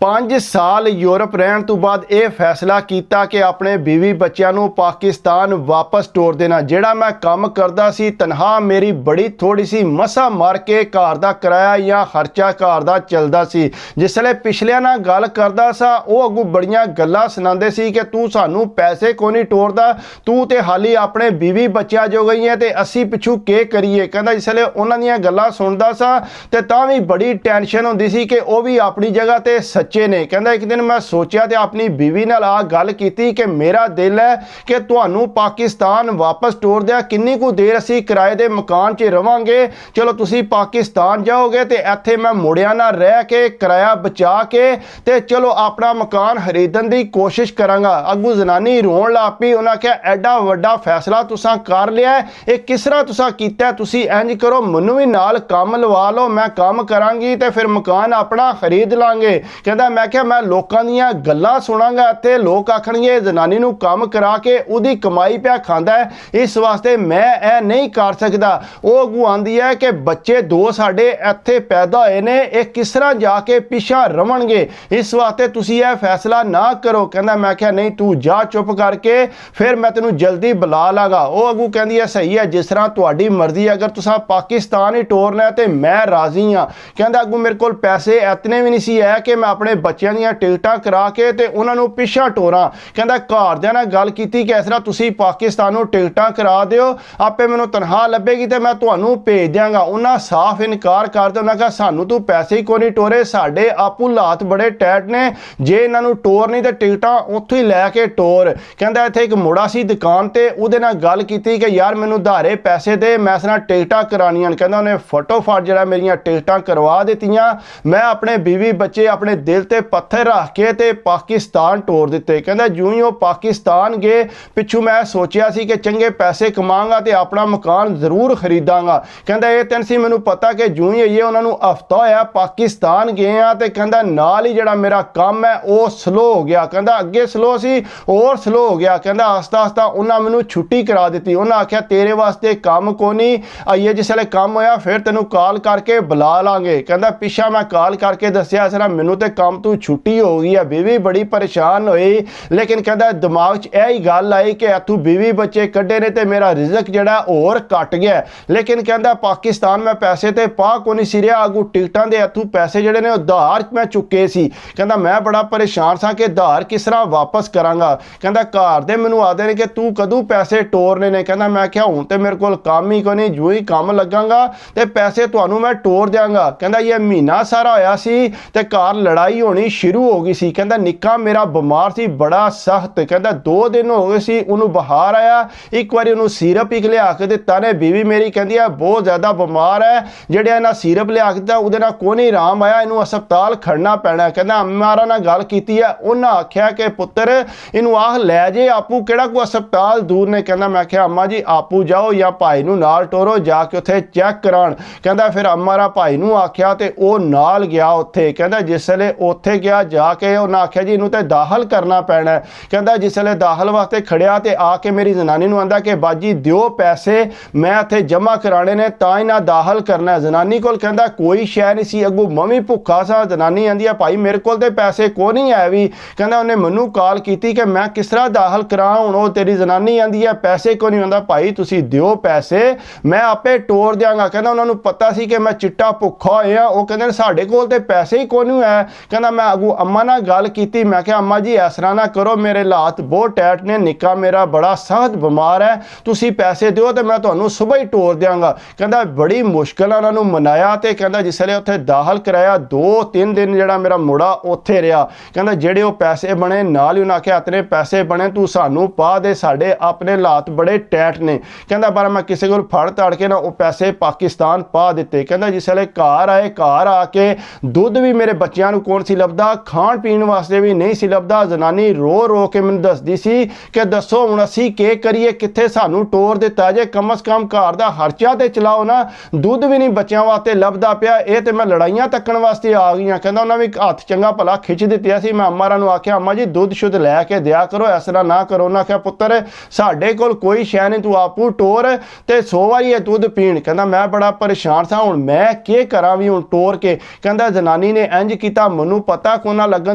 5 ਸਾਲ यूरोप रहन तो बाद यह फैसला किया कि अपने बीवी बच्चों को पाकिस्तान वापस टोर देना। जेड़ा मैं काम करता सी तनख्वाह मेरी बड़ी थोड़ी सी, मसा मार के घर का किराया या खर्चा घर का चलता सी। जिसले पिछलियां नाल गल करदा सा वो अगू बड़ियां गल्लां सुनांदे सी कि तू सानू पैसे को नहीं टोरदा, तू ते हाली अपने बीवी बच्चों जो गई है ते असी पिछू के करिए। कहंदा जिसले उन्हां दीयां गल्लां सुनदा सा ते तां वी बड़ी टेंशन हुंदी सी कि वो भी अपनी जगह ते सच्चे ने। कहंदा एक दिन मैं सोचा तो अपनी बीवी नाल आ गल कीती कि मेरा दिल है कि तुहानू पाकिस्तान वापस टोर दिया, किन्नी कु देर असी किराए दे मकान च रवांगे, चलो तुसी पाकिस्तान जाओगे तो इत्थे मैं मुड़िया ना रह के किराया बचा के ते चलो अपना मकान खरीदन की कोशिश करांगा। अगू जनानी रोन लग पई, उन्हें आख्या एडा वड्डा फैसला तुसां कर लिया, ये किस तरह तुसां कीता, तुसी इंज करो मैनू भी नाल काम लवा लो, मैं काम करांगी ते फिर मकान अपना खरीद लांगे। कहंदा मैं क्या मैं लोगों दीयां गल्लां सुनांगा, इत्थे लोग आखणगे जनानी नूं काम करा के उहदी कमाई पिया खांदा है, इस वास्ते मैं ऐ नहीं कर सकदा। वो अगू आंदी है कि बच्चे दो साडे इत्थे पैदा होए ने, ये किस तरह जाके पिछा रवणगे, इस वास्ते तुसी यह फैसला ना करो। कहंदा मैं क्या नहीं तू जा चुप करके, फिर मैं तेनू जल्दी बुला लांगा। वो अगू कहंदी है सही है जिस तरह तुहाडी मर्जी, अगर तुसां पाकिस्तान ही टोरना है तो मैं राजी हाँ। कहंदा अगू मेरे कोल पैसे इतने भी नहीं सी है कि मैं अपने बच्चों दी टिकटां करा के ते उन्होंने पिछा टोरा। कहंदा घरदियां नाल गल कीती कि इस तरह तुसी पाकिस्तान नूं टिकटां करा दिओ, आपे मैनूं तनख्वाह लभेगी ते मैं तुहानूं भेज दियांगा। उन्हां साफ इनकार कर दिया, उन्हां कहा सानूं तू पैसे ही कोई नहीं टोरे, साडे आपू हालात बड़े टाइट ने, जे इन्हां नूं टोर नहीं ते टिकटां उत्थों ही लैके टोर। कहंदा इत्थे एक मुड़ा सी दुकान ते उहदे नाल गल कीती कि यार मैनूं धारे पैसे दे, मैं इस तरह टिकटां करानियां। कहंदा उन्हें फटोफट जिहड़ा मेरियां टिकटां करवा दित्तियां, मैं अपने बीवी बच्चे अपने दिल ते पत्थर रख के ते पाकिस्तान टोर दिते। कहंदा जूं ही वो पाकिस्तान गए पिछू मैं सोचिया सी कि चंगे पैसे कमांगा ते अपना मकान जरूर खरीदांगा। कहंदा ये तेन सी मैनूं पता कि जूं ही ये उन्होंने हफ्ता होया पाकिस्तान गए आ ते कहंदा नाल ही जिहड़ा मेरा काम है वो स्लो हो गया। कहंदा अगे स्लो सी और स्लो हो गया। कहंदा आस्ता आस्ता उन्होंने मैनूं छुट्टी करा दी। उन्होंने आख्या तेरे वास्ते काम को नहीं, आइए जिसले काम होया फिर तेनों कॉल करके बुला लांगे। कहंदा पिछा मैं कॉल करके दसिया इस तरह मैनूं ते काम तू छुट्टी हो गई है। बीवी बड़ी परेशान हुई, लेकिन कहता दिमाग च यही गल आई कि इत्थों बीवी बच्चे कड्ढे ने ते मेरा रिजक जड़ा होर घट गया। लेकिन कहता पाकिस्तान मैं पैसे ते पा को नहीं सिरिया, अगू टिकटां दे इत्थों पैसे जड़े ने उधार मैं चुके सी। कहता मैं बड़ा परेशान सा कि उधार किस तरह वापस करांगा। कहता घर दे मैनूं आखदे ने कि तू कदों पैसे टोरने ने। कहता मैं क्या हुण ते मेरे कोल काम ही कोई नहीं, जो ही काम लगांगा ते पैसे तुहानूं मैं टोर दियांगा। कहता ये महीना सारा होया सी ते घर लड़ाई होनी शुरू हो गई सी। कहता निक्का मेरा बीमार सी बड़ा सख्त, कहता 2 दिन हो गए सी उन्होंने बुखार आया, एक बार उन्होंने सिरप एक लिया के दिता ने। बीवी मेरी कहती है बहुत ज़्यादा बीमार है, जेड़े इन्हें सिरप लिया के दिता उहदे नाल कोई नहीं आराम आया, इनू अस्पताल खड़ना पैना। कहता अम्मारा नाल गल कीती है, उन्हें आख्या कि पुत्र इनू आख लै जे आपू किहड़ा कोई अस्पताल दूर ने। कहता मैं आख्या अम्मा जी आपू जाओ या भाई नू नाल टोरो जाके उत्थे चैक कराण। कहता फिर अम्मारा भाई नू आख्या ते ओ नाल गया उत्थे। कहता जिसले उत्थे गया जाके उन्हें आख्या जी इनू तो दाखिल करना पैना है। कहता जिसले दाखिल वास्ते खड़िया तो आके मेरी जनानी नू आंदा कि बाजी दिओ पैसे मैं इत्थे जमा कराने ने तां इन्हां दाखिल करना है। जनानी कोल कहता कोई शै नहीं सी, अगू मवी भुखा सा। जनानी आंदी है भाई मेरे कोल ते पैसे को नहीं है भी। कहता उन्हें मैनू कॉल की कि मैं किस तरह दाखिल करा, हुण ओ तेरी जनानी आंदी है पैसे को नहीं आंदा, भाई तुसी दिओ पैसे मैं आपे टोर दियांगा। कहता उन्होंने पता सी कि मैं चिट्टा भुखा होया, वो कहते साडे कोल ते पैसे ही को नहीं है। कहता मैं अगू अम्मा नाल गल कीती, मैं क्या अम्मा जी इस तरह ना करो, मेरे हालात बहुत टाइट ने, निक्का मेरा बड़ा सख्त बीमार है, तुसी पैसे दिओ तो मैं तुहानूं सुबह ही टोर दियांगा। कहता बड़ी मुश्किल उन्होंने मनाया ते कहता जिसले उत्थे दाखिल कराया 2-3 दिन जिहड़ा मेरा मुड़ा उत्थे रहा। कहता जेड़े वो पैसे बने नाल ही उन्हें आख्या इतने पैसे बने तू सानू पा दे, साडे अपने हालात बड़े टाइट ने। कहता पर मैं किसी को फड़ तड़ के ना वो पैसे पाकिस्तान पा दिते। कहता जिसले घर आए, घर आके दुध भी मेरे बच्चों को कौन सी लभदा, खाण पीण वास्ते भी नहीं सी लभदा। जनानी रो रो के मैनूं दसदी सी कि दसो हुण असीं के करिए, कित्थे सानू टोर दिता जे, कम अज कम घर दा खर्चा ते चलाओ ना, दुध भी नहीं बच्चों वास्ते लभदा पिया, ये तो मैं लड़ाइयां तक्कण वास्ते आ गई। कहता उन्हें भी हथ चंगा भला खिच दित्तिया सी। मैं अम्मारा नूं आख्या अम्मा जी दुध शुद्ध लैके दिया करो, इस तरह ना करो। उन्हें आख्या पुत्र साडे कोल कोई शै नहीं, तू आपू टोर ते 100 वारी है दुध पीण। कहता मैं बड़ा परेशान सा, हुण मैं के करा भी हुण टोर के। कहता जनानी ने इंज कीता ਮੈਨੂੰ ਪਤਾ ਕੋ ਨਾ ਲੱਗਣ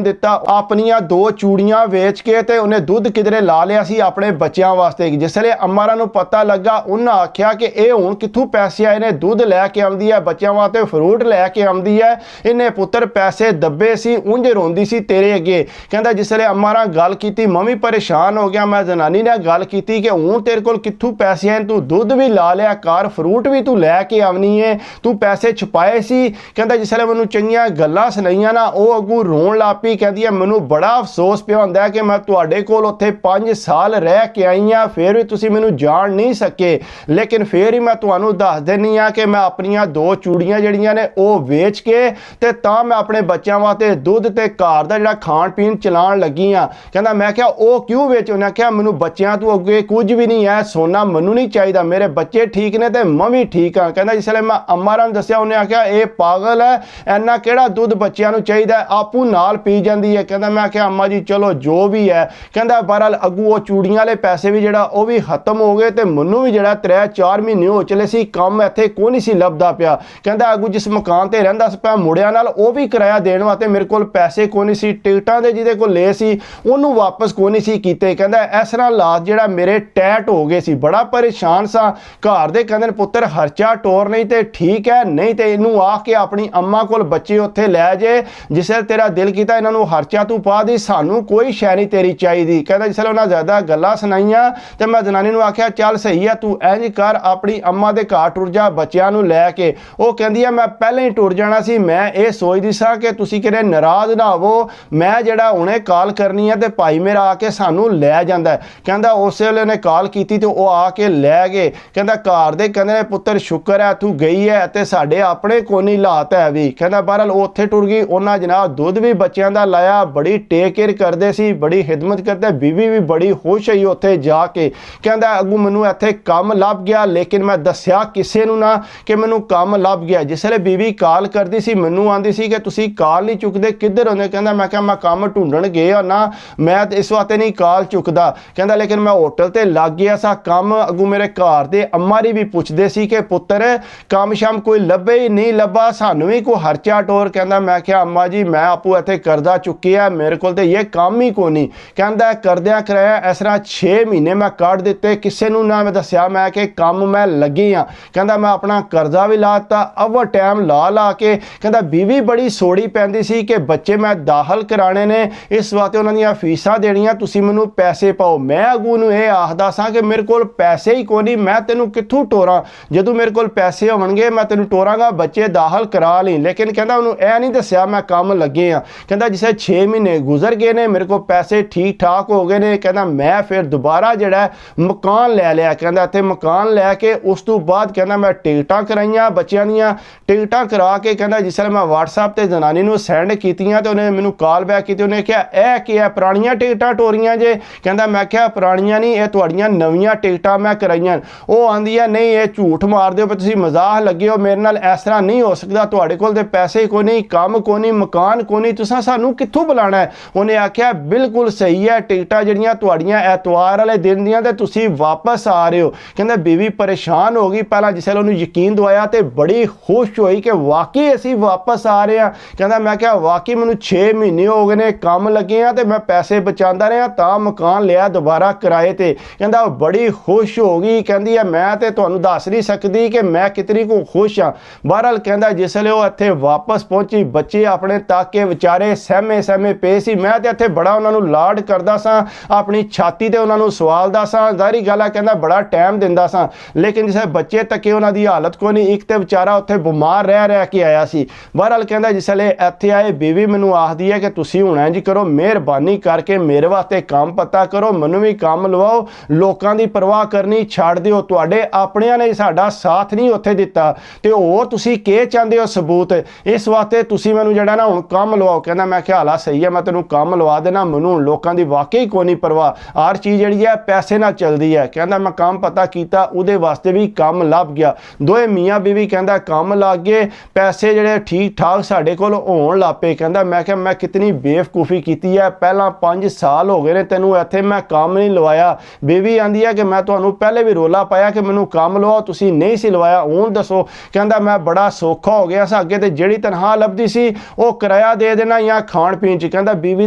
ਦਿੱਤਾ। ਆਪਣੀਆਂ 2 ਚੂੜੀਆਂ ਵੇਚ ਕੇ ਤੇ ਉਹਨੇ ਦੁੱਧ ਕਿਧਰੇ ਲਾ ਲਿਆ ਸੀ ਆਪਣੇ ਬੱਚਿਆਂ ਵਾਸਤੇ। ਜਿਸ ਵੇਲੇ ਅੰਮਾਰਾਂ ਨੂੰ ਪਤਾ ਲੱਗਾ, ਉਹਨਾਂ ਆਖਿਆ ਕਿ ਇਹ ਹੁਣ ਕਿੱਥੋਂ ਪੈਸੇ ਆਏ ਨੇ, ਦੁੱਧ ਲੈ ਕੇ ਆਉਂਦੀ ਹੈ ਬੱਚਿਆਂ ਵਾਸਤੇ, ਫਰੂਟ ਲੈ ਕੇ ਆਉਂਦੀ ਹੈ, ਇਹਨੇ ਪੁੱਤਰ ਪੈਸੇ ਦੱਬੇ ਸੀ, ਉਂਝ ਰੋਂਦੀ ਸੀ ਤੇਰੇ ਅੱਗੇ। ਕਹਿੰਦਾ ਜਿਸ ਵੇਲੇ ਅੰਮਾਰਾਂ ਗੱਲ ਕੀਤੀ ਮੈਂ ਵੀ ਪਰੇਸ਼ਾਨ ਹੋ ਗਿਆ। ਮੈਂ ਜਨਾਨੀ ਨਾਲ ਗੱਲ ਕੀਤੀ ਕਿ ਹੁਣ ਤੇਰੇ ਕੋਲ ਕਿੱਥੋਂ ਪੈਸੇ ਆਏ, ਤੂੰ ਦੁੱਧ ਵੀ ਲਾ ਲਿਆ ਘਰ, ਫਰੂਟ ਵੀ ਤੂੰ ਲੈ ਕੇ ਆਉਣੀ ਹੈ, ਤੂੰ ਪੈਸੇ ਛੁਪਾਏ ਸੀ। ਕਹਿੰਦਾ ਜਿਸ ਵੇਲੇ ਮੈਨੂੰ ਚੰਗੀਆਂ ਗੱਲਾਂ ਸੁਣਾਈਆਂ ਨਾ, ਉਹ ਅੱਗੋਂ ਰੋਣ ਲੱਗ ਪਈ। ਕਹਿੰਦੀ ਹੈ ਮੈਨੂੰ ਬੜਾ ਅਫਸੋਸ ਪਿਆ ਹੁੰਦਾ ਕਿ ਮੈਂ ਤੁਹਾਡੇ ਕੋਲ ਉੱਥੇ 5 ਸਾਲ ਰਹਿ ਕੇ ਆਈ ਹਾਂ, ਫਿਰ ਵੀ ਤੁਸੀਂ ਮੈਨੂੰ ਜਾਣ ਨਹੀਂ ਸਕੇ। ਲੇਕਿਨ ਫਿਰ ਹੀ ਮੈਂ ਤੁਹਾਨੂੰ ਦੱਸ ਦਿੰਦੀ ਹਾਂ ਕਿ ਮੈਂ ਆਪਣੀਆਂ 2 ਚੂੜੀਆਂ ਜਿਹੜੀਆਂ ਨੇ ਉਹ ਵੇਚ ਕੇ ਤੇ ਤਾਂ ਮੈਂ ਆਪਣੇ ਬੱਚਿਆਂ ਵਾਸਤੇ ਦੁੱਧ ਤੇ ਘਰ ਦਾ ਜਿਹੜਾ ਖਾਣ ਪੀਣ ਚਲਾਉਣ ਲੱਗੀ ਹਾਂ। ਕਹਿੰਦਾ ਮੈਂ ਕਿਹਾ ਉਹ ਕਿਉਂ ਵੇਚ? ਉਹਨੇ ਕਿਹਾ ਮੈਨੂੰ ਬੱਚਿਆਂ ਤੋਂ ਅੱਗੇ ਕੁਝ ਵੀ ਨਹੀਂ ਹੈ, ਸੋਨਾ ਮੈਨੂੰ ਨਹੀਂ ਚਾਹੀਦਾ, ਮੇਰੇ ਬੱਚੇ ਠੀਕ ਨੇ ਤੇ ਮੈਂ ਵੀ ਠੀਕ ਹਾਂ। ਕਹਿੰਦਾ ਜਿਸ ਵੇਲੇ ਮੈਂ ਅੰਮਾਰਾਂ ਨੂੰ ਦੱਸਿਆ, ਉਹਨੇ ਆਖਿਆ ਇਹ ਪਾਗਲ ਹੈ, ਇੰਨਾ ਕਿਹੜਾ ਦੁੱਧ ਬੱਚਿਆਂ ਨੂੰ ਚਾਹੀਦਾ, ਆਪੂ ਨਾਲ ਪੀ ਜਾਂਦੀ ਹੈ। ਕਹਿੰਦਾ ਮੈਂ ਆਖਿਆ ਅੰਮਾ ਜੀ ਚਲੋ ਜੋ ਵੀ ਹੈ। ਕਹਿੰਦਾ ਬਹਰਹਾਲ ਅੱਗੋਂ ਉਹ ਚੂੜੀਆਂ ਵਾਲੇ ਪੈਸੇ ਵੀ ਜਿਹੜਾ ਉਹ ਵੀ ਖਤਮ ਹੋ ਗਏ ਤੇ ਮੈਨੂੰ ਵੀ ਜਿਹੜਾ 3-4 ਮਹੀਨੇ ਹੋ ਚਲੇ ਸੀ, ਕੰਮ ਇੱਥੇ ਕੋਈ ਨਹੀਂ ਸੀ ਲੱਭਦਾ ਪਿਆ। ਕਹਿੰਦਾ ਅੱਗੋਂ ਜਿਸ ਮਕਾਨ ਤੇ ਰਹਿੰਦਾ ਸੀ ਪਿਆ ਮੁੰਡਿਆਂ ਨਾਲ, ਉਹ ਵੀ ਕਿਰਾਇਆ ਦੇਣ ਵਾਸਤੇ ਮੇਰੇ ਕੋਲ ਪੈਸੇ ਕੋਈ ਨਹੀਂ ਸੀ, ਟਿਕਟਾਂ ਦੇ ਜਿਹਦੇ ਕੋਲ ਲਏ ਸੀ ਉਹਨੂੰ ਵਾਪਸ ਕੋਈ ਨਹੀਂ ਸੀ ਕੀਤੇ। ਕਹਿੰਦਾ ਇਸ ਤਰ੍ਹਾਂ ਹਾਲਾਤ ਜਿਹੜਾ ਮੇਰੇ ਟੈਟ ਹੋ ਗਏ ਸੀ, ਬੜਾ ਪਰੇਸ਼ਾਨ ਸਾਂ। ਘਰ ਦੇ ਕਹਿੰਦੇ ਨੇ ਪੁੱਤਰ ਖਰਚਾ ਟੋਰ ਨਹੀਂ ਤੇ ਠੀਕ ਹੈ, ਨਹੀਂ ਤੇ ਇਹਨੂੰ ਆ ਕੇ ਆਪਣੀ ਅੰਮਾ ਕੋਲ ਬੱਚੇ ਉੱਥੇ ਲੈ ਜੇ, ਜਿਸੇ ਤੇਰਾ ਦਿਲ ਕੀਤਾ ਇਹਨਾਂ ਨੂੰ ਖਰਚਾ ਤੂੰ ਪਾ ਦੀ, ਸਾਨੂੰ ਕੋਈ ਸ਼ੈ ਨਹੀਂ ਤੇਰੀ ਚਾਹੀਦੀ। ਕਹਿੰਦਾ ਜਿਸ ਵੇਲੇ ਉਹਨਾਂ ਜ਼ਿਆਦਾ ਗੱਲਾਂ ਸੁਣਾਈਆਂ ਤੇ ਮੈਂ ਜਨਾਨੀ ਨੂੰ ਆਖਿਆ ਚੱਲ ਸਹੀ ਹੈ, ਤੂੰ ਇੰਝ ਕਰ ਆਪਣੀ ਅੰਮਾ ਦੇ ਘਰ ਟੁਰ ਜਾ ਬੱਚਿਆਂ ਨੂੰ ਲੈ ਕੇ। ਉਹ ਕਹਿੰਦੀ ਹੈ ਮੈਂ ਪਹਿਲਾਂ ਹੀ ਟੁਰ ਜਾਣਾ ਸੀ, ਮੈਂ ਇਹ ਸੋਚਦੀ ਸਾਂ ਕਿ ਤੁਸੀਂ ਕਿਤੇ ਨਾਰਾਜ਼ ਨਾ ਹੋਵੋ, ਮੈਂ ਜਿਹੜਾ ਹੁਣੇ ਕਾਲ ਕਰਨੀ ਹੈ ਤੇ ਭਾਈ ਮੇਰਾ ਆ ਕੇ ਸਾਨੂੰ ਲੈ ਜਾਂਦਾ। ਕਹਿੰਦਾ ਉਸੇ ਵੇਲੇ ਉਹਨੇ ਕਾਲ ਕੀਤੀ ਤੇ ਉਹ ਆ ਕੇ ਲੈ ਗਏ। ਕਹਿੰਦਾ ਘਰ ਦੇ ਕਹਿੰਦੇ ਨੇ ਪੁੱਤਰ ਸ਼ੁਕਰ ਹੈ ਤੂੰ ਗਈ ਹੈ ਤੇ ਸਾਡੇ ਆਪਣੇ ਕੋਨੀ ਹਾਲਾਤ ਹੈ ਵੀ। ਕਹਿੰਦਾ ਬਹਰਹਾਲ ਉਹ ਉੱਥੇ ਟੁਰ ਗਈ। ਉਹਨਾਂ ਜਨਾਬ ਦੁੱਧ ਵੀ ਬੱਚਿਆਂ ਦਾ ਲਾਇਆ, ਬੜੀ ਟੇਕ ਕੇਅਰ ਕਰਦੇ ਸੀ, ਬੜੀ ਖਿਦਮਤ ਕਰਦੇ, ਬੀਵੀ ਵੀ ਬੜੀ ਖੁਸ਼ ਹੋਈ ਉੱਥੇ ਜਾ ਕੇ। ਕਹਿੰਦਾ ਅੱਗੋਂ ਮੈਨੂੰ ਇੱਥੇ ਕੰਮ ਲੱਭ ਗਿਆ, ਲੇਕਿਨ ਮੈਂ ਦੱਸਿਆ ਕਿਸੇ ਨੂੰ ਨਾ ਕਿ ਮੈਨੂੰ ਕੰਮ ਲੱਭ ਗਿਆ। ਜਿਸ ਵੇਲੇ ਬੀਵੀ ਕਾਲ ਕਰਦੀ ਸੀ ਮੈਨੂੰ ਆਂਦੀ ਸੀ ਕਿ ਤੁਸੀਂ ਕਾਲ ਨਹੀਂ ਚੁੱਕਦੇ, ਕਿੱਧਰ ਹੁੰਦੇ? ਕਹਿੰਦਾ ਮੈਂ ਕਿਹਾ ਮੈਂ ਕੰਮ ਢੂੰਡਣ ਗਿਆ ਨਾ, ਮੈਂ ਇਸ ਵਾਸਤੇ ਨਹੀਂ ਕਾਲ ਚੁੱਕਦਾ। ਕਹਿੰਦਾ ਲੇਕਿਨ ਮੈਂ ਹੋਟਲ ਤੇ ਲੱਗ ਗਿਆ ਸਾ ਕੰਮ। ਅੱਗੋਂ ਮੇਰੇ ਘਰ ਦੇ ਅੰਮਾਰੀ ਵੀ ਪੁੱਛਦੇ ਸੀ ਕਿ ਪੁੱਤਰ ਕੰਮ ਸ਼ਾਮ ਕੋਈ ਲੱਭੇ ਹੀ ਨਹੀਂ ਲੱਭਾ, ਸਾਨੂੰ ਵੀ ਕੋਈ ਖਰਚਾ ਟੋਰ। ਕਹਿੰਦਾ ਮੈਂ ਕਿਹਾ ਅੰਮਾ ਜੀ ਮੈਂ ਆਪੂ ਇੱਥੇ ਕਰਜ਼ਾ ਚੁੱਕਿਆ, ਮੇਰੇ ਕੋਲ ਤੇ ਇਹ ਕੰਮ ਹੀ ਕੋਈ ਨਹੀਂ। ਕਹਿੰਦਾ ਕਰਦਿਆਂ ਕਰਾਇਆ ਇਸ ਤਰ੍ਹਾਂ 6 ਮਹੀਨੇ ਮੈਂ ਕੱਢ ਦਿੱਤੇ, ਕਿਸੇ ਨੂੰ ਨਾ ਮੈਂ ਦੱਸਿਆ ਮੈਂ ਕਿ ਕੰਮ ਮੈਂ ਲੱਗੀ ਹਾਂ। ਕਹਿੰਦਾ ਮੈਂ ਆਪਣਾ ਕਰਜ਼ਾ ਵੀ ਲਾਤਾ, ਓਵਰ ਟਾਈਮ ਲਾ ਕੇ। ਕਹਿੰਦਾ ਬੀਵੀ ਬੜੀ ਸੋੜੀ ਪੈਂਦੀ ਸੀ ਕਿ ਬੱਚੇ ਮੈਂ ਦਾਖਲ ਕਰਾਣੇ ਨੇ, ਇਸ ਵਾਸਤੇ ਉਹਨਾਂ ਦੀਆਂ ਫੀਸਾਂ ਦੇਣੀਆਂ, ਤੁਸੀਂ ਮੈਨੂੰ ਪੈਸੇ ਪਾਓ। ਮੈਂ ਅੱਗੋਂ ਨੂੰ ਇਹ ਆਖਦਾ ਸਾਂ ਕਿ ਮੇਰੇ ਕੋਲ ਪੈਸੇ ਹੀ ਕੋਈ ਨਹੀਂ, ਮੈਂ ਤੈਨੂੰ ਕਿੱਥੋਂ ਟੋਰਾਂ, ਜਦੋਂ ਮੇਰੇ ਕੋਲ ਪੈਸੇ ਹੋਣਗੇ ਮੈਂ ਤੈਨੂੰ ਟੋਰਾਂਗਾ, ਬੱਚੇ ਦਾਖਲ ਕਰਾ ਲਈ। ਲੇਕਿਨ ਕਹਿੰਦਾ ਉਹਨੂੰ ਇਹ ਨਹੀਂ ਦੱਸਿਆ ਮੈਂ ਕੰਮ ਲੱਗੇ ਆ। ਕਹਿੰਦਾ ਜਿਸੇ 6 ਮਹੀਨੇ ਗੁਜ਼ਰ ਗਏ ਨੇ, ਮੇਰੇ ਕੋਲ ਪੈਸੇ ਠੀਕ ਠਾਕ ਹੋ ਗਏ ਨੇ। ਕਹਿੰਦਾ ਮੈਂ ਫਿਰ ਦੁਬਾਰਾ ਜਿਹੜਾ ਮਕਾਨ ਲੈ ਲਿਆ। ਕਹਿੰਦਾ ਇੱਥੇ ਮਕਾਨ ਲੈ ਕੇ ਉਸ ਤੋਂ ਬਾਅਦ ਕਹਿੰਦਾ ਮੈਂ ਟਿਕਟਾਂ ਕਰਾਈਆਂ, ਬੱਚਿਆਂ ਦੀਆਂ ਟਿਕਟਾਂ ਕਰਾ ਕੇ। ਕਹਿੰਦਾ ਜਿਸ ਵੇਲੇ ਮੈਂ WhatsApp ਤੇ ਜਨਾਨੀ ਨੂੰ ਸੈਂਡ ਕੀਤੀਆਂ ਤੇ ਉਹਨੇ ਮੈਨੂੰ ਕਾਲ ਬੈਕ ਕੀਤੀ, ਉਹਨੇ ਕਿਹਾ ਇਹ ਕੀ ਹੈ, ਪੁਰਾਣੀਆਂ ਟਿਕਟਾਂ ਟੋਰੀਆਂ ਜੇ? ਕਹਿੰਦਾ ਮੈਂ ਕਿਹਾ ਪੁਰਾਣੀਆਂ ਨਹੀਂ, ਇਹ ਤੁਹਾਡੀਆਂ ਨਵੀਆਂ ਟਿਕਟਾਂ ਮੈਂ ਕਰਾਈਆਂ। ਉਹ ਆਂਦੀ ਹੈ ਨਹੀਂ ਇਹ ਝੂਠ ਮਾਰਦੇ ਹੋ, ਤੁਸੀਂ ਮਜ਼ਾਕ ਲੱਗੇ ਹੋ, ਮੇਰੇ ਨਾਲ ਇਸ ਤਰ੍ਹਾਂ ਨਹੀਂ ਹੋ ਸਕਦਾ, ਤੁਹਾਡੇ ਕੋਲ ਤੇ ਪੈਸੇ ਕੋਈ ਨਹੀਂ, ਕੰਮ ਕੋਈ ਨਹੀਂ, ਮਕਾਨ ਕੋਈ ਨਹੀਂ, ਤੁਸੀਂ ਸਾਨੂੰ ਕਿੱਥੋਂ ਬੁਲਾਣਾ ਹੈ? ਉਹਨੇ ਆਖਿਆ ਬਿਲਕੁਲ ਸਹੀ ਹੈ, ਟਿਕਟਾਂ ਜਿਹੜੀਆਂ ਤੁਹਾਡੀਆਂ ਐਤਵਾਰ ਵਾਲੇ ਦਿਨ ਦੀਆਂ ਤੇ ਤੁਸੀਂ ਵਾਪਸ ਆ ਰਹੇ ਹੋ। ਕਹਿੰਦਾ ਬੀਵੀ ਪਰੇਸ਼ਾਨ ਹੋ ਗਈ, ਪਹਿਲਾਂ ਜਿਸ ਵੇਲੇ ਉਹਨੂੰ ਯਕੀਨ ਦਵਾਇਆ ਤੇ ਬੜੀ ਖੁਸ਼ ਹੋਈ ਕਿ ਵਾਕਈ ਅਸੀਂ ਵਾਪਸ ਆ ਰਹੇ ਹਾਂ। ਕਹਿੰਦਾ ਮੈਂ ਕਿਹਾ ਵਾਕਈ ਮੈਨੂੰ 6 ਮਹੀਨੇ ਹੋ ਗਏ ਨੇ ਕੰਮ ਲੱਗੇ ਆ ਤੇ ਮੈਂ ਪੈਸੇ ਬਚਾਉਂਦਾ ਰਿਹਾ ਤਾਂ ਮਕਾਨ ਲਿਆ ਦੁਬਾਰਾ ਕਿਰਾਏ ਤੇ। ਕਹਿੰਦਾ ਬੜੀ ਖੁਸ਼ ਹੋ ਗਈ, ਕਹਿੰਦੀ ਹੈ ਮੈਂ ਤੇ ਤੁਹਾਨੂੰ ਦੱਸ ਨਹੀਂ ਸਕਦੀ ਕਿ ਮੈਂ ਕਿਤਨੀ ਕੋ ਖੁਸ਼ ਹਾਂ। ਬਹਰਹਾਲ ਕਹਿੰਦਾ ਜਿਸ ਵੇਲੇ ਉਹ ਇੱਥੇ ਵਾਪਸ ਪਹੁੰਚੀ, ਬੱਚੇ ਆਪਣੇ ਤਾਕੇ ਵਿਚਾਰੇ ਸਹਿਮੇ ਪਏ ਸੀ। ਮੈਂ ਤੇ ਇੱਥੇ ਬੜਾ ਉਹਨਾਂ ਨੂੰ ਲਾਡ ਕਰਦਾ ਸਾਂ, ਆਪਣੀ ਛਾਤੀ ਤੇ ਉਹਨਾਂ ਨੂੰ ਸਵਾਲਦਾ ਸਾਂ, ਜ਼ਾਹਰੀ ਗੱਲ ਹੈ ਕਹਿੰਦਾ ਬੜਾ ਟਾਈਮ ਦਿੰਦਾ ਸਾਂ। ਲੇਕਿਨ ਜਿਸ ਬੱਚੇ ਤੱਕੇ ਉਹਨਾਂ ਦੀ ਹਾਲਤ ਕੋਈ ਨਹੀਂ, ਇੱਕ ਤੇ ਵਿਚਾਰਾ ਉੱਥੇ ਬਿਮਾਰ ਰਹਿ ਕੇ ਆਇਆ ਸੀ। ਬਹਰਹਾਲ ਕਹਿੰਦਾ ਜਿਸ ਵੇਲੇ ਇੱਥੇ ਆਏ, ਬੀਵੀ ਮੈਨੂੰ ਆਖਦੀ ਹੈ ਕਿ ਤੁਸੀਂ ਹੁਣ ਇੰਝ ਕਰੋ, ਮਿਹਰਬਾਨੀ ਕਰਕੇ ਮੇਰੇ ਵਾਸਤੇ ਕੰਮ ਪਤਾ ਕਰੋ, ਮੈਨੂੰ ਵੀ ਕੰਮ ਲਵਾਓ, ਲੋਕਾਂ ਦੀ ਪਰਵਾਹ ਕਰਨੀ ਛੱਡ ਦਿਓ, ਤੁਹਾਡੇ ਆਪਣਿਆਂ ਨੇ ਸਾਡਾ ਸਾਥ ਨਹੀਂ ਉੱਥੇ ਦਿੱਤਾ ਤੇ ਹੋਰ ਤੁਸੀਂ ਕੀ ਚਾਹੁੰਦੇ ਹੋ ਸਬੂਤ, ਇਸ ਵਾਸਤੇ ਤੁਸੀਂ ਮੈਨੂੰ ਜਿਹੜਾ ਨਾ ਹੁਣ ਕੰਮ ਲਵਾਓ। ਕਹਿੰਦਾ ਮੈਂ ਕਿਹਾ ਹਾਲਾ ਸਹੀ ਹੈ, ਮੈਂ ਤੈਨੂੰ ਕੰਮ ਲਵਾ ਦੇਣਾ, ਮੈਨੂੰ ਲੋਕਾਂ ਦੀ ਵਾਕਈ ਕੋਈ ਨਹੀਂ ਪਰਵਾਹ, ਹਰ ਚੀਜ਼ ਜਿਹੜੀ ਹੈ ਪੈਸੇ ਨਾਲ ਚੱਲਦੀ ਹੈ। ਕਹਿੰਦਾ ਮੈਂ ਕੰਮ ਪਤਾ ਕੀਤਾ, ਉਹਦੇ ਵਾਸਤੇ ਵੀ ਕੰਮ ਲੱਭ ਗਿਆ। ਦੋਵੇਂ ਮੀਆਂ ਬੀਵੀ ਕਹਿੰਦਾ ਕੰਮ ਲੱਗ ਗਏ, ਪੈਸੇ ਜਿਹੜੇ ਠੀਕ ਠਾਕ ਸਾਡੇ ਕੋਲ ਹੋਣ ਲੱਗ ਪਏ। ਕਹਿੰਦਾ ਮੈਂ ਕਿਹਾ ਮੈਂ ਕਿਤਨੀ ਬੇਵਕੂਫੀ ਕੀਤੀ ਹੈ, ਪਹਿਲਾਂ 5 ਸਾਲ ਹੋ ਗਏ ਨੇ ਤੈਨੂੰ ਇੱਥੇ ਮੈਂ ਕੰਮ ਨਹੀਂ ਲਵਾਇਆ। ਬੀਵੀ ਆਂਦੀ ਹੈ ਕਿ ਮੈਂ ਤੁਹਾਨੂੰ ਪਹਿਲੇ ਵੀ ਰੋਲਾ ਪਾਇਆ ਕਿ ਮੈਨੂੰ ਕੰਮ ਲਵਾਓ, ਤੁਸੀਂ ਨਹੀਂ ਸੀ ਲਵਾਇਆ, ਹੁਣ ਦੱਸੋ। ਕਹਿੰਦਾ ਮੈਂ ਬੜਾ ਸੌਖਾ ਹੋ ਗਿਆ ਸਾਂ, ਅੱਗੇ ਤੇ ਜਿਹੜੀ ਤਨਖਾਹ ਲੱਭਦੀ ਸੀ ਉਹ ਕਿਰਾਇਆ ਦੇ ਦੇਣਾ ਜਾਂ ਖਾਣ ਪੀਣ 'ਚ। ਕਹਿੰਦਾ ਬੀਵੀ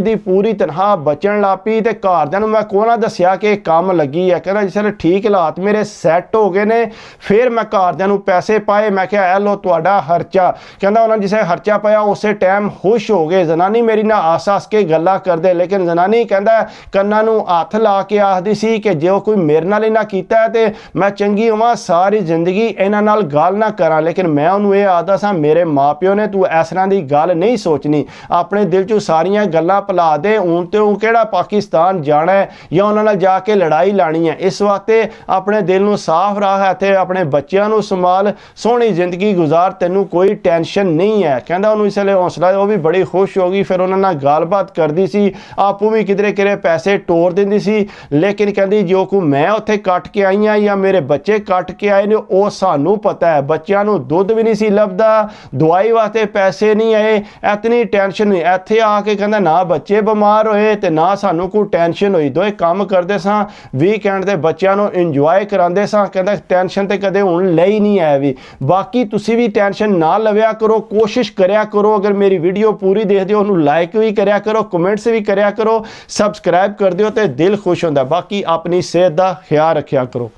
ਦੀ ਪੂਰੀ ਤਨਖਾਹ ਬਚਣ ਲੱਗ ਪਈ ਤੇ ਘਰਦਿਆਂ ਨੂੰ ਮੈਂ ਕੋਨਾ ਦੱਸਿਆ ਕਿ ਇਹ ਕੰਮ ਲੱਗੀ ਹੈ। ਕਹਿੰਦਾ ਜਿਸ ਵੇਲੇ ਠੀਕ ਹਾਲਾਤ ਮੇਰੇ ਸੈੱਟ ਹੋ ਗਏ ਨੇ ਫਿਰ ਮੈਂ ਘਰਦਿਆਂ ਨੂੰ ਪੈਸੇ ਪਾਏ, ਮੈਂ ਕਿਹਾ ਇਹ ਲਓ ਤੁਹਾਡਾ ਖਰਚਾ। ਕਹਿੰਦਾ ਉਹਨਾਂ ਜਿਸੇ ਖਰਚਾ ਪਾਇਆ ਉਸੇ ਟਾਈਮ ਖੁਸ਼ ਹੋ ਗਏ। ਜਨਾਨੀ ਮੇਰੀ ਨਾਲ ਆਸ-ਆਸ ਕੇ ਗੱਲਾਂ ਕਰਦੇ, ਲੇਕਿਨ ਜਨਾਨੀ ਕਹਿੰਦਾ ਕੰਨਾਂ ਨੂੰ ਹੱਥ ਲਾ ਕੇ ਆਖਦੀ ਸੀ ਕਿ ਜੇ ਕੋਈ ਮੇਰੇ ਨਾਲ ਹੀ ਨਾ ਕੀਤਾ ਹੈ ਤੇ ਮੈਂ ਚੰਗੀ ਹੋਵਾਂ ਸਾਰੀ ਜ਼ਿੰਦਗੀ ਇਹਨਾਂ ਨਾਲ ਗੱਲ ਨਾ ਕਰਾਂ। ਲੇਕਿਨ ਮੈਂ ਉਹਨੂੰ ਇਹ ਆਖਦਾ ਸਾਂ ਮੇਰੇ ਮਾਪਿਓ ਨੇ ਤੂੰ ਇਸ ਤਰ੍ਹਾਂ ਦੀ ਗੱਲ ਨਹੀਂ ਸੋਚਣੀ, ਆਪਣੇ ਦਿਲ 'ਚੋਂ ਸਾਰੀਆਂ ਗੱਲਾਂ ਭੁਲਾ ਦੇ। ਹੁਣ ਤੇ ਉਹ ਕਿਹੜਾ ਪਾਕਿਸਤਾਨ ਜਾਣਾ ਹੈ ਜਾਂ ਉਹਨਾਂ ਨਾਲ ਜਾ ਕੇ ਲੜਾਈ ਲਾਣੀ ਹੈ। ਇਸ ਵਾਸਤੇ ਆਪਣੇ ਦਿਲ ਨੂੰ ਸਾਫ਼ ਰੱਖ ਤੇ ਆਪਣੇ ਬੱਚਿਆਂ ਨੂੰ ਸੰਭਾਲ, ਸੋਹਣੀ ਜ਼ਿੰਦਗੀ ਗੁਜ਼ਾਰ, ਤੈਨੂੰ ਕੋਈ ਟੈਨਸ਼ਨ ਨਹੀਂ ਹੈ। ਕਹਿੰਦਾ ਉਹਨੂੰ ਇਸ ਵੇਲੇ ਹੌਸਲਾ, ਉਹ ਵੀ ਬੜੀ ਖੁਸ਼ ਹੋ ਗਈ। ਫਿਰ ਉਹਨਾਂ ਨਾਲ ਗੱਲਬਾਤ ਕਰਦੀ ਸੀ, ਆਪੂ ਵੀ ਕਿਧਰੇ ਪੈਸੇ ਟੋਰ ਦਿੰਦੀ ਸੀ। ਲੇਕਿਨ ਕਹਿੰਦੀ ਜੋ ਕੋ ਮੈਂ ਉੱਥੇ ਕੱਟ ਕੇ ਆਈ ਹਾਂ ਜਾਂ ਮੇਰੇ ਬੱਚੇ ਕੱਟ ਕੇ ਆਏ ਨੇ ਉਹ ਸਾਨੂੰ ਪਤਾ ਹੈ। ਬੱਚਿਆਂ ਨੂੰ ਦੁੱਧ ਵੀ ਨਹੀਂ ਸੀ ਲੱਭਦਾ, ਦਵਾਈ ਵਾਸਤੇ ਪੈਸੇ ਨਹੀਂ ਆਏ, ਇਤਨੀ ਟੈਨਸ਼ਨ ਨਹੀਂ। ਇੱਥੇ ਆ ਕੇ ਕਹਿੰਦਾ ਨਾ ਬੱਚੇ ਬਿਮਾਰ ਹੋਏ ਤੇ ਨਾ ਸਾਨੂੰ ਕੋਈ ਟੈਨਸ਼ਨ ਹੋਈ। ਦੋਏ ਕੰਮ ਕਰਦੇ ਸਾਂ, ਵੀਕਐਂਡ ਤੇ ਬੱਚਿਆਂ ਨੂੰ ਇੰਜੋਏ ਕਰਾਉਂਦੇ ਸਾਂ। ਕਹਿੰਦਾ ਟੈਨਸ਼ਨ ਤੇ ਕਦੇ ਹੁਣ ਲਈ ਨਹੀਂ ਆਇਆ ਵੀ। ਬਾਕੀ ਤੁਸੀਂ ਵੀ ਟੈਨਸ਼ਨ ਨਾ ਲਵਿਆ ਕਰੋ, ਕੋਸ਼ਿਸ਼ ਕਰਿਆ ਕਰੋ। ਅਗਰ ਮੇਰੀ ਵੀਡੀਓ ਪੂਰੀ ਦੇਖਦੇ ਹੋ ਉਹਨੂੰ ਲਾਈਕ ਵੀ ਕਰਿਆ ਕਰੋ, ਕਮੈਂਟਸ ਵੀ ਕਰਿਆ ਕਰੋ, ਸਬਸਕ੍ਰਾਈਬ ਕਰ ਦਿਓ ਤੇ ਦਿਲ ਖੁਸ਼ ਹੁੰਦਾ। ਬਾਕੀ ਆਪਣੀ ਸਿਹਤ ਦਾ ਖਿਆਲ ਰੱਖਿਆ ਕਰੋ।